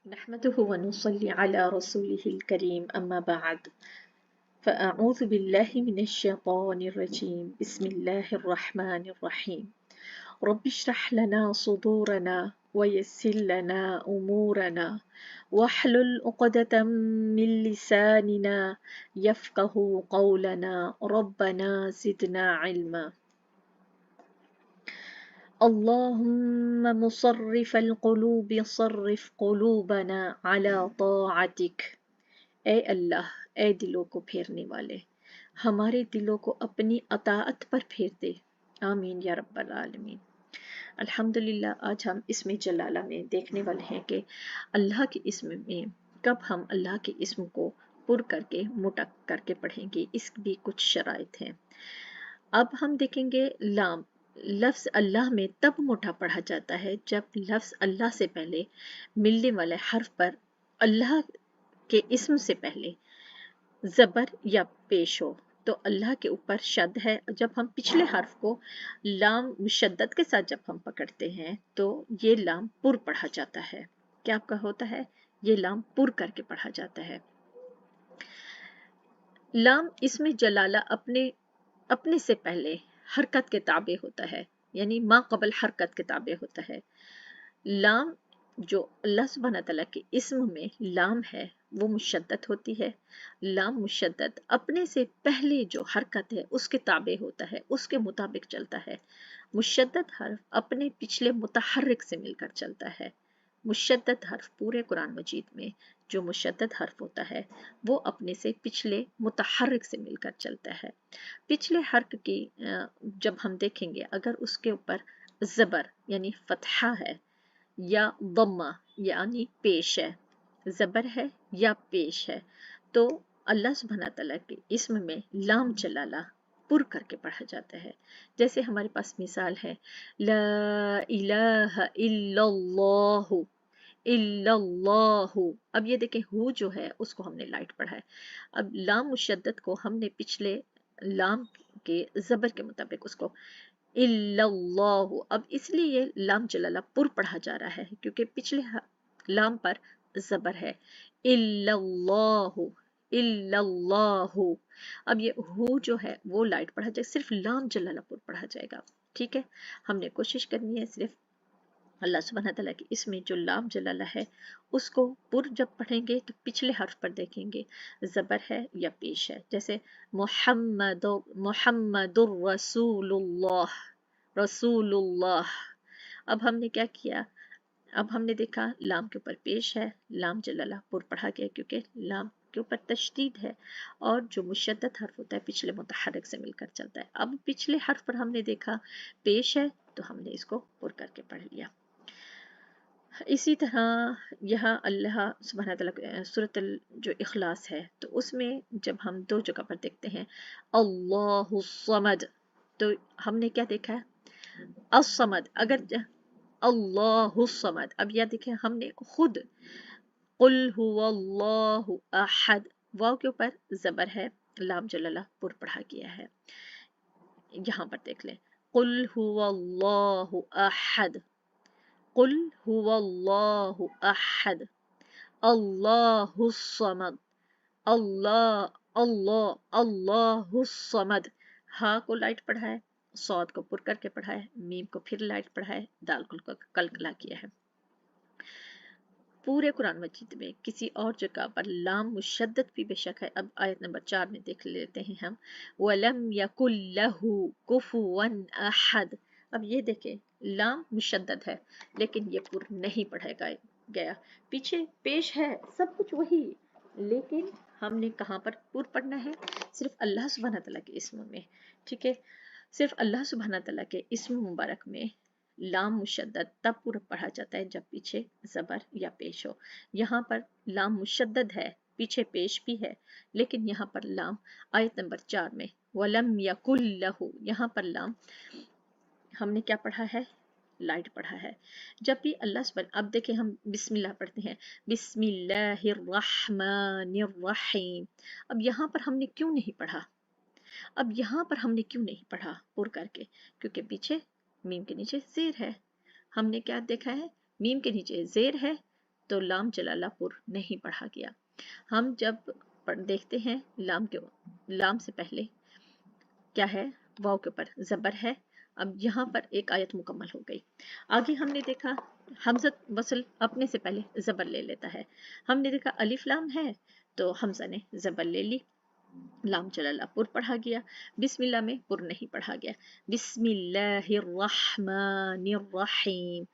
نحمده ونصلي على رسوله الكريم أما بعد فأعوذ بالله من الشيطان الرجيم بسم الله الرحمن الرحيم رب اشرح لنا صدورنا ويسر لنا أمورنا واحلل عقدة من لساننا يفقه قولنا ربنا زدنا علما اللهم مصرف القلوب صرف قلوبنا على طاعتك اے اللہ، اے دلوں کو پھیرنے والے، ہمارے دلوں کو اپنی اطاعت پر پھیر دے، آمین یا رب العالمین۔ الحمدللہ آج ہم اسم جلالہ میں دیکھنے والے ہیں کہ اللہ کے اسم میں کب ہم اللہ کے اسم کو پر کر کے موٹا کر کے پڑھیں گے، اس بھی کچھ شرائط ہیں۔ اب ہم دیکھیں گے لام، لفظ اللہ میں تب موٹا پڑھا جاتا ہے جب لفظ اللہ سے پہلے ملنے والے حرف پر اللہ کے اسم سے پہلے زبر یا پیش ہو تو اللہ کے اوپر شد ہے۔ جب ہم پچھلے حرف کو لام مشدد کے ساتھ جب ہم پکڑتے ہیں تو یہ لام پر پڑھا جاتا ہے۔ کیا آپ کا ہوتا ہے؟ یہ لام پر کر کے پڑھا جاتا ہے۔ لام اسم جلالہ اپنے سے پہلے حرکت کے تابع ہوتا ہے، یعنی ما قبل حرکت کے تابع ہوتا ہے۔ لام جو اللہ سبحانہ تعالیٰ کے اسم میں لام ہے وہ مشدد ہوتی ہے۔ لام مشدد اپنے سے پہلے جو حرکت ہے اس کے تابع ہوتا ہے، اس کے مطابق چلتا ہے۔ مشدد حرف اپنے پچھلے متحرک سے مل کر چلتا ہے۔ مشدد حرف پورے قرآن مجید میں جو مشدد حرف ہوتا ہے وہ اپنے سے پچھلے متحرک سے مل کر چلتا ہے۔ پچھلے حرف کی جب ہم دیکھیں گے اگر اس کے اوپر زبر یعنی فتحہ ہے یا ضمہ یعنی پیش ہے، زبر ہے یا پیش ہے، تو اللہ سبحانہ تعالیٰ کے اسم میں لام جلالہ پر کر کے پڑھا جاتا ہے۔ جیسے ہمارے پاس مثال ہے لا الہ الا اللہ، الا اللہ۔ اب یہ دیکھیں ہو جو ہے اس کو ہم نے لائٹ پڑھا ہے۔ اب لام مشدد کو ہم نے پچھلے لام کے زبر کے مطابق اس کو الا اللہ، اب اس لیے یہ لام جلالہ پر پڑھا جا رہا ہے کیونکہ پچھلے لام پر زبر ہے۔ الا اللہ، الا اللہ۔ اب یہ ہو جو ہے وہ لائٹ پڑھا جائے، صرف لام جلالہ پر پڑھا جائے گا، ٹھیک ہے۔ ہم نے کوشش کرنی ہے صرف اللہ سبحانہ تعالیٰ کی اس میں جو لام جلالہ ہے اس کو پر جب پڑھیں گے تو پچھلے حرف پر دیکھیں گے زبر ہے یا پیش ہے، جیسے محمد رسول اللہ، رسول اللہ۔ اب ہم نے کیا کیا؟ اب ہم نے دیکھا لام کے اوپر پیش ہے، لام جلالہ پر پڑھا گیا کیونکہ لام کے اوپر تشدید ہے اور جو مشدد حرف ہوتا ہے پچھلے متحرک سے مل کر چلتا ہے۔ اب پچھلے حرف پر ہم نے دیکھا پیش ہے تو ہم نے اس کو پر کر کے پڑھ لیا۔ اسی طرح یہاں اللہ سبحانہ تعالیٰ سورۃ جو اخلاص ہے تو اس میں جب ہم دو جگہ پر دیکھتے ہیں اللہ الصمد تو ہم نے کیا دیکھا ہے؟ الصمد، اگر اللہ الصمد، اب یہ دیکھیں ہم نے خود قل هو اللہ احد، واو کے اوپر زبر ہے، لام جلالہ پر پڑھا گیا ہے۔ یہاں پر دیکھ لیں قل هو اللہ احد، قل هو اللہ احد، اللہ الصمد، اللہ اللہ اللہ الصمد۔ ہاں کو لائٹ پڑھا ہے، صاد کو پر کر کے پڑھا ہے، میم کو پھر لائٹ پڑھا ہے، دال کو کلکلا کیا ہے۔ پورے قرآن مجید میں کسی اور جگہ پر لام مشدد بھی بے شک ہے۔ اب آیت نمبر 4 میں دیکھ لیتے ہیں ہم وَلَمْ يَكُنْ لَهُ كُفُوًا أَحَدٌ۔ اب یہ دیکھیں لام مشدد ہے لیکن یہ پر نہیں پڑھا گیا، پیچھے پیش ہے سب کچھ وہی، لیکن ہم نے کہاں پر پر پڑھنا ہے؟ صرف اللہ سبحانہ تعالیٰ کے اسم میں، ٹھیک ہے۔ صرف اللہ سبحانہ تعالیٰ کے اسم مبارک میں لام مشدد تب پر پڑھا جاتا ہے جب پیچھے زبر یا پیش ہو۔ یہاں پر لام مشدد ہے، پیچھے پیش بھی ہے، لیکن یہاں پر لام آیت نمبر 4 میں وَلَمْ يَكُنْ لَهُ، یہاں پر لام ہم نے کیا پڑھا ہے؟ لائٹ پڑھا ہے۔ جب بھی اللہ سبحانہ، اب دیکھیں ہم بسم اللہ پڑھتے ہیں بسم اللہ الرحمن الرحیم، اب یہاں پر ہم نے کیوں نہیں پڑھا؟ اب یہاں پر ہم نے کیوں نہیں پڑھا پر کر کے؟ کیونکہ پیچھے میم کے نیچے زیر ہے۔ ہم نے کیا دیکھا ہے؟ میم کے نیچے زیر ہے तो लाम जलाला पुर नहीं पढ़ा गया। हम जब देखते हैं लाम से पहले क्या है, वाव के ऊपर ज़बर है। अब यहाँ पर एक आयत मुकम्मल हो गई। आगे हमने देखा हमज़त वसल अपने से पहले ज़बर ले लेता है। हमने देखा अलिफ लाम है तो हमज़ा ने ज़बर ले ली, लाम जलाला पुर पढ़ा गया। बिस्मिल्लाह में पुर नहीं पढ़ा गया। बिस्मिल्लाहिर्रहमानिर्रहीम।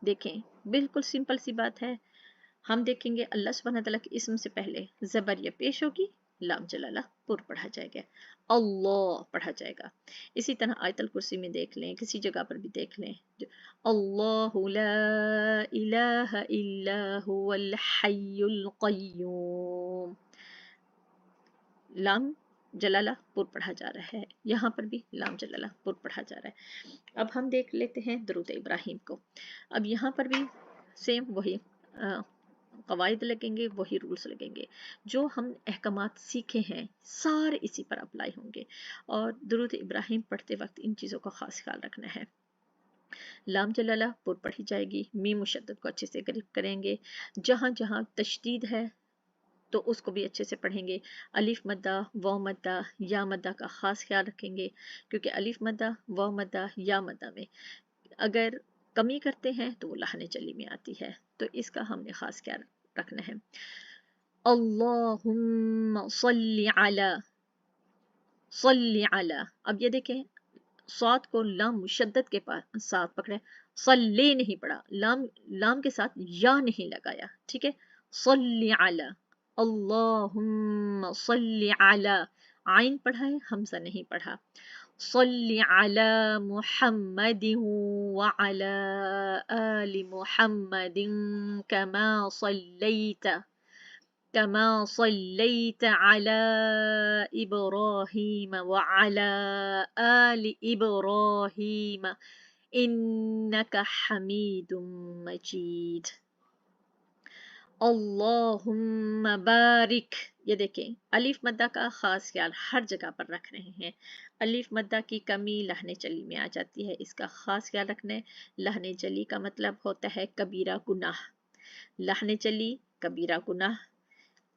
देखें बिल्कुल सिंपल सी बात है। हम देखेंगे अल्लाह सुब्हानहू तआला के इस्म से पहले ज़बर या पेश होगी, लाम जलाला पुर पढ़ा जाएगा, अल्लाह पढ़ा जाएगा। इसी तरह आयतल कुर्सी में देख लें, किसी जगह पर भी देख लें, अल्लाहु ला इलाहा इल्ला हुवल हय्युल क़य्यूम, लाम जलाला पुर पढ़ा जा रहा है। यहाँ पर भी लाम जलाला पुर पढ़ा जा रहा है। अब हम देख लेते हैं दुरूद इब्राहिम को। अब यहाँ पर भी सेम वही कवायद लगेंगे, वही रूल्स लगेंगे। जो हम अहकामात सीखे हैं सारे इसी पर अप्लाई होंगे। और दुरूद इब्राहिम पढ़ते वक्त इन चीज़ों का ख़ास ख्याल रखना है। लाम जलाला पुर पढ़ी जाएगी, मीम मुशद्दद को अच्छे से करीब करेंगे। जहाँ जहाँ तशदीद है तो उसको भी अच्छे से पढ़ेंगे। अलिफ मद्दा, वाव मद्दा, या मद्दा का ख़ास ख्याल रखेंगे, क्योंकि अलिफ मद्दा, वाव मद्दा, या मद्दा में अगर कमी करते हैं तो वो लहने चली में आती है, तो इसका हमने ख़ास ख्याल रखना है। अल्लाहुम्मा सल्ली अला, सल्ली अला। अब ये देखें साथ को लाम मुशद्दद के साथ पकड़े, सल्ली नहीं पढ़ा, लाम के साथ या नहीं लगाया, ठीक है। सल्ली अला, अल्लाहुम्मा सल्ली अला, आइन पढ़ा है, हमज़ा नहीं पढ़ा। सल्ली अला मुहम्मदिन व अला आलि मुहम्मदिन कमा सल्लैत अला इब्राहीम व अला आलि इब्राहीम इन्नका हमीदुम मजीद। अल्लाहुम्मा बारिक, ये देखें अलिफ मद्दा का ख़ास ख्याल हर जगह पर रख रहे हैं। अलिफ मद्दा की कमी लहने चली में आ जाती है, इसका ख़ास ख्याल रखना है। लहने चली का मतलब होता है कबीरा गुनाह, लहने चली कबीरा गुनाह।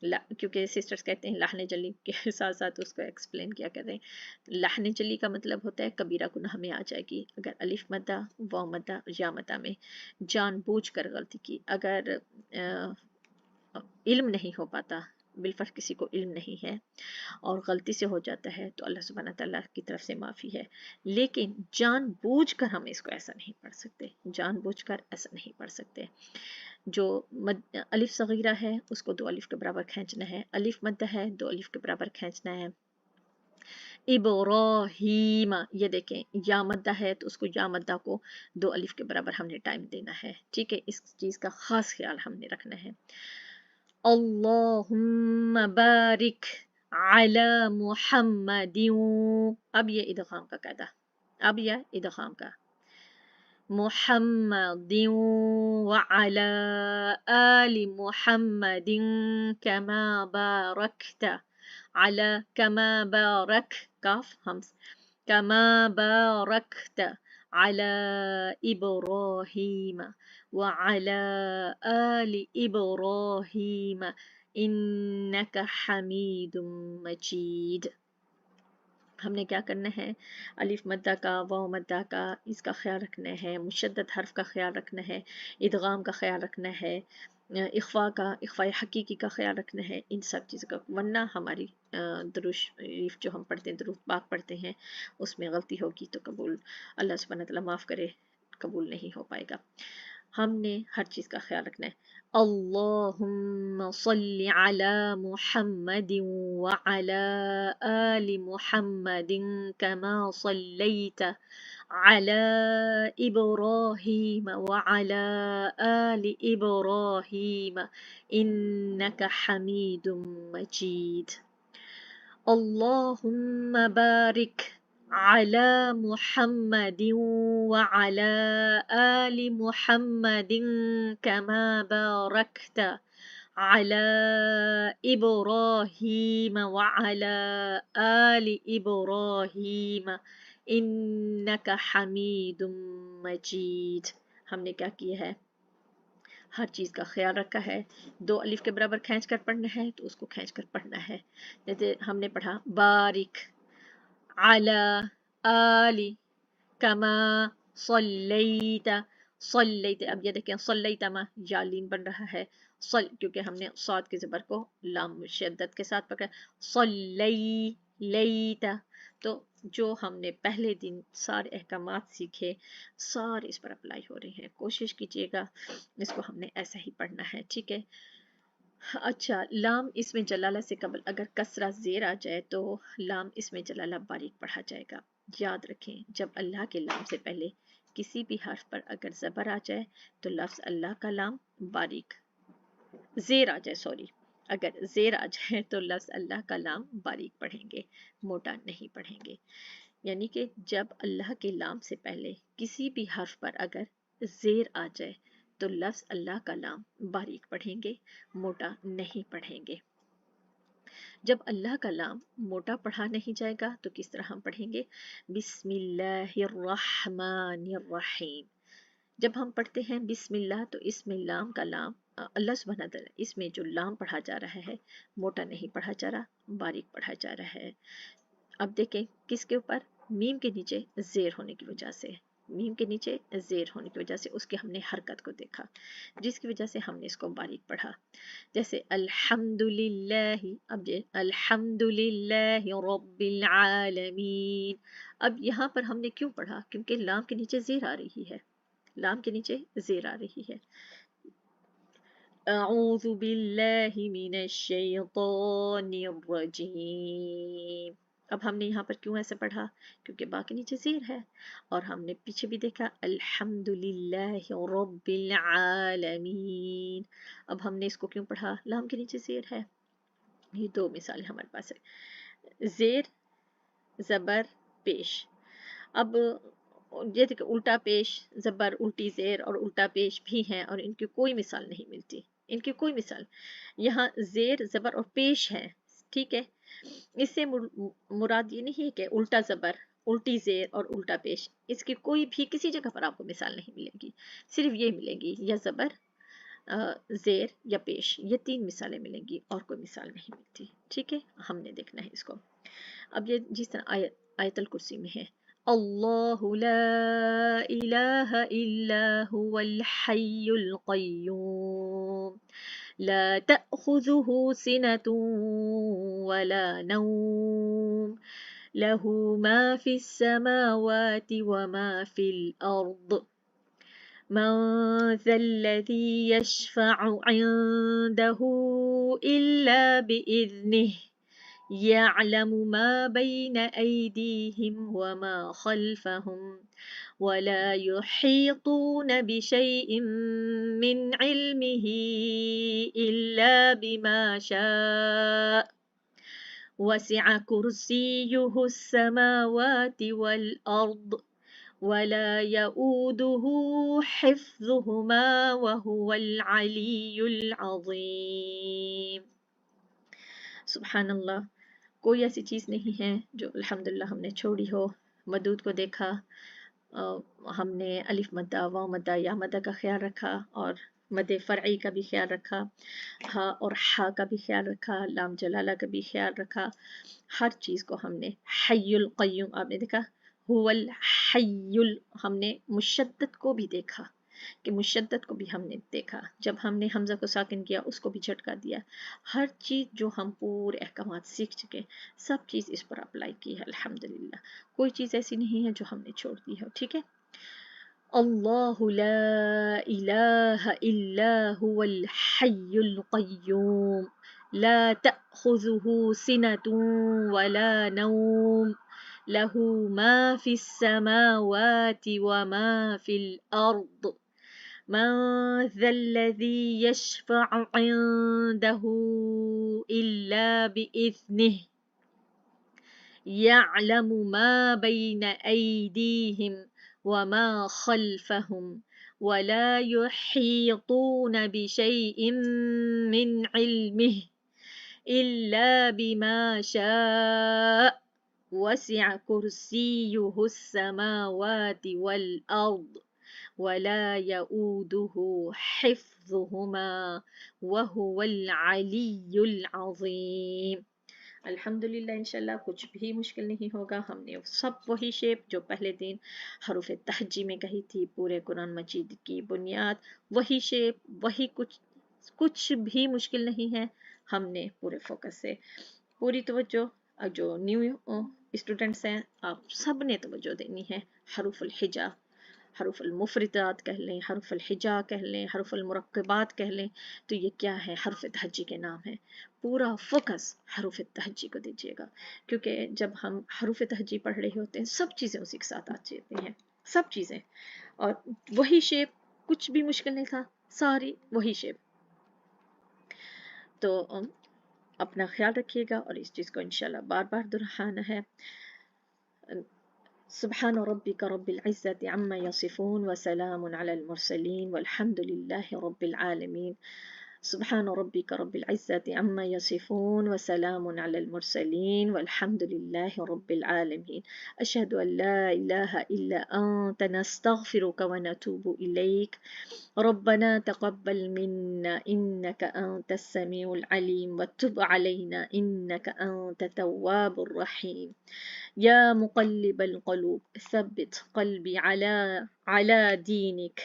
क्योंकि सिस्टर्स कहते हैं लहने चली के साथ साथ उसको एक्सप्लेन किया कर रहे हैं। लहने चली का मतलब होता है कबीरा गुनाह में आ जाएगी। अगर अलिफ मद्दा, वाव मद्दा, या मद्दा में जानबूझकर गलती की, अगर इल्म नहीं हो पाता, बिलफर्ज किसी को इल्म नहीं है और गलती से हो जाता है, तो अल्लाह सुब्हानहू तआला की तरफ से माफ़ी है। लेकिन जानबूझकर हम इसको ऐसा नहीं पढ़ सकते, जानबूझकर ऐसा नहीं पढ़ सकते। जो अलिफ सगीरा है उसको 2 अलिफ के बराबर खींचना है, अलिफ मद्दा है 2 अलिफ के बराबर खींचना है। इब्राहीम, ये देखें या मद्दा है तो उसको या मद्दा को 2 अलिफ के बराबर हमने टाइम देना है, ठीक है। इस चीज़ का ख़ास ख्याल हमने रखना है। अल्लाहुम्मा बारिक अला मुहम्मदिन, अब ये इदगाम का कायदा, अब यह इदगाम का मुहम्मदिन व अला आलि मुहम्मदिन कमा बारकता अला, कमा बारक काफ हमस, कमा बारकता अला इब्राहीम व अला आलि इब्राहीम इन्नका हमीदुम मजीद। हमने क्या करना है, अलिफ मद्दा का, वाव मद्दा का, इसका ख्याल रखना है, मुशद्दद हर्फ का ख्याल रखना है, इदगाम का ख्याल रखना है, इख्फा का, इख्फा हकीकी का ख्याल रखना है, इन सब चीज़ों का, वरना हमारी दुरूद शरीफ जो हम पढ़ते हैं, दुरूद पाक पढ़ते हैं, उसमें गलती होगी तो कबूल, अल्लाह सुब्हानहू तआला माफ़ करे, कबूल नहीं हो पाएगा। हमने हर चीज़ का ख्याल रखना है। अल्लाहुम्मा सल्ली अला मुहम्मदिन व अला आलि मुहम्मदिन कमा सल्लैत अला इब्राहीम व अला आलि इब्राहीम इन्नका हमीदुम मजीद। अल्लाहुम्मा बारिक अला मुहम्मदिन व अला आलि मुहम्मदिन कमा बारकता अला इब्राहीम व अला आलि इब्राहीम इन्नका हमीदुम मजीद। हमने क्या किया है, हर चीज़ का ख्याल रखा है। 2 अलिफ के बराबर खींच कर पढ़ना है तो उसको खींच कर पढ़ना है। जैसे हमने पढ़ा बारिक अला आली कमा सल्लैता सल्लैता। अब ये देखें सल्लैता मा या लीन बन रहा है सल, क्योंकि हमने साद के ज़बर को लाम शद्दत के साथ पकड़ा सल्लै लैता। तो जो हमने पहले दिन सारे अहकामात सीखे सारे इस पर अप्लाई हो रहे हैं। कोशिश कीजिएगा इसको हमने ऐसा ही पढ़ना है, ठीक है। अच्छा, लाम इसमें जलाला से कबल अगर कसरा ज़ेर आ जाए तो लाम इसमें जलाला बारीक पढ़ा जाएगा। याद रखें, जब अल्लाह के लाम से पहले किसी भी हर्फ पर अगर ज़बर आ जाए तो लफ्ज़ अल्लाह का लाम बारीक, ज़ेर आ जाए सॉरी, अगर ज़ेर आ जाए तो लफ्ज़ अल्लाह का लाम बारीक पढ़ेंगे, मोटा नहीं पढ़ेंगे। यानी कि जब अल्लाह के लाम से पहले किसी भी हर्फ पर अगर ज़ेर आ जाए तो लफ्ज़ अल्लाह का लाम बारीक पढ़ेंगे, मोटा नहीं पढ़ेंगे। जब अल्लाह का लाम मोटा पढ़ा नहीं जाएगा तो किस तरह हम पढ़ेंगे? बिस्मिल्लाहिर्रहमानिर्रहीम। जब हम पढ़ते हैं बिस्मिल्लाह तो इसमें लाम का लाम अल्लाह सुब्हानहू तआला, इसमें जो लाम पढ़ा जा रहा है मोटा नहीं पढ़ा जा रहा, बारीक पढ़ा जा रहा है। अब देखें किसके ऊपर? मीम के नीचे ज़ेर होने की वजह से, मीम के नीचे ज़ेर होने की वजह से उसके हमने हरकत को देखा, जिसकी वजह से हमने इसको बारीक पढ़ा। जैसे अल्हम्दुलिल्लाहि, अब जे अल्हम्दुलिल्लाहि रब्बिल आलमीन। अब यहाँ पर हमने क्यों पढ़ा? क्योंकि लाम के नीचे ज़ेर आ रही है, लाम के नीचे ज़ेर आ रही है। अऊज़ु बिल्लाहि मिनश शैतानिर रजीम। अब हमने यहाँ पर क्यों ऐसे पढ़ा? क्योंकि बा के नीचे ज़ेर है। और हमने पीछे भी देखा अल्हम्दुलिल्लाहि रब्बिल आलमीन। अब हमने इसको क्यों पढ़ा? लाम के नीचे ज़ेर है। ये 2 मिसालें हमारे पास है, ज़ेर ज़बर पेश। अब ये देखिए उल्टा पेश ज़बर, उल्टी ज़ेर और उल्टा पेश भी हैं और इनकी कोई मिसाल नहीं मिलती, इनकी कोई मिसाल। यहाँ ज़ेर ज़बर और पेश है, ठीक है। इससे मुराद ये नहीं है कि उल्टा ज़बर, उल्टी ज़ेर और उल्टा पेश, इसकी कोई भी किसी जगह पर आपको मिसाल नहीं मिलेगी। सिर्फ ये मिलेगी या ज़बर, ज़ेर या पेश, ये 3 मिसालें मिलेंगी और कोई मिसाल नहीं मिलती, ठीक है। हमने देखना है इसको। अब ये जिस तरह आयतल कुर्सी में है अल्लाहु ला इलाहा इल्ला हुवल हय्युल क़य्यूम ला तअख़ुज़ुहु सिनतुन वला नौम लहु मा फ़िस समावाति व मा फ़िल अर्द मन ज़ल्लज़ी यशफ़अु इंदहु इल्ला बिइज़निह यअलमु मा बैन ऐदीहिम व मा खल्फहुम वला युहीतून बिशैइन मिन इल्मिही इल्ला बिमा शाअ वसिअ कुर्सियुहु अस्समावाति वल अर्द वला यऊदुहु हिफ्ज़ुहुमा वहुवल अलियुल अज़ीम। सुब्हानल्लाह, कोई ऐसी चीज़ नहीं है जो अल्हम्दुलिल्लाह हमने छोड़ी हो। मदूद को देखा, हमने अलिफ मद्दा, वाव मद्दा, या मद्दा का ख्याल रखा और मद्दे फ़रई का भी ख्याल रखा, हा और हा का भी ख्याल रखा, लाम जलाला का भी ख्याल रखा। हर चीज़ को हमने हय्युल क़य्यूम, आपने देखा हुवल हय्युल, हमने मुशद्दद को भी देखा कि मुशद्दद को भी हमने देखा। जब हमने हमज़ा को साकिन किया उसको भी झटका दिया। हर चीज़ जो हम पूरे अहकामात सीख चुके, सब चीज़ इस पर अप्लाई की है अल्हम्दुलिल्लाह। कोई चीज़ ऐसी नहीं है जो हमने छोड़ दी है, ठीक है। अल्लाहु ला इलाहा इल्ला हुवल हय्युल क़य्यूम ला तअख़ुज़ुहु सिनतुन वला नौम लहु मा फ़िस समावाति व मा फ़िल अर्द मन ज़ल्लज़ी यशफ़अु इंदहु इल्ला बिइज़निह यअलमु मा बैन ऐदीहिम व मा खल्फहुम वला युहीतून बिशैइन मिन इल्मिह इल्ला बिमा शाअ वसिअ कुर्सियुहु अस्समावाति वल अर्द वला यऊदुहु हिफ्ज़ुहुमा वहुवल अलियुल अज़ीम। अल्हम्दुलिल्लाह, इंशाल्लाह कुछ भी मुश्किल नहीं होगा। हमने सब वही शेप जो पहले दिन हरूफ तहजी में कही थी, पूरे कुरान मजीद की बुनियाद वही शेप, वही कुछ भी मुश्किल नहीं है। हमने पूरे फोकस से पूरी तवज्जो, जो न्यू स्टूडेंट्स हैं आप सब ने तवज्जो देनी है। हरूफुल हिजा, हरूफुल मुफरदात कह लें, हरूफुल हिजा कह लें, हरूफुल मुरक्कबात कह लें, तो ये क्या है, हरफ तहज्जी के नाम है। पूरा फोकस हरफ तहज्जी को दीजिएगा, क्योंकि जब हम हरफ तहज्जी पढ़ रहे होते हैं सब चीज़ें उसी के साथ आ जाती हैं, सब चीज़ें। और वही शेप, कुछ भी मुश्किल नहीं था, सारी वही शेप। तो अपना ख्याल रखिएगा और इस चीज़ को इंशाल्लाह बार बार दोहराना है। सुब्हान रब्बिक रब्बिल इज़्ज़ति अम्मा यसिफून व सलामुन अलल मुरसलीन वल्हम्दुलिल्लाहि रब्बिल आलमीन। सुब्हान रब्बिक रब्बिल इज़्ज़ति अम्मा यसिफून व सलामुन अलल मुरसलीन वल्हम्दुलिल्लाहि रब्बिल आलमीन। अशहदु अन ला इलाहा इल्ला अंत नस्तगफिरुका व नतूबु इलैक। रब्बना तक़ब्बल मिन्ना इन्नका अंतस समीउल अलीम व तुब अलैना इन्नका अंतत तव्वाबुर रहीम। या मुक़ल्लिबल क़ुलूब सब्बित क़ल्बी अला दीनिक।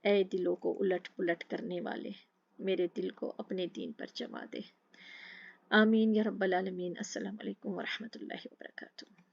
ऐ दिलों को उलट पुलट करने वाले, मेरे दिल को अपने दीन पर जमा दे। आमीन या रब्बल आलमीन। अस्सलामु अलैकुम व रहमतुल्लाहि व बरकातुहू।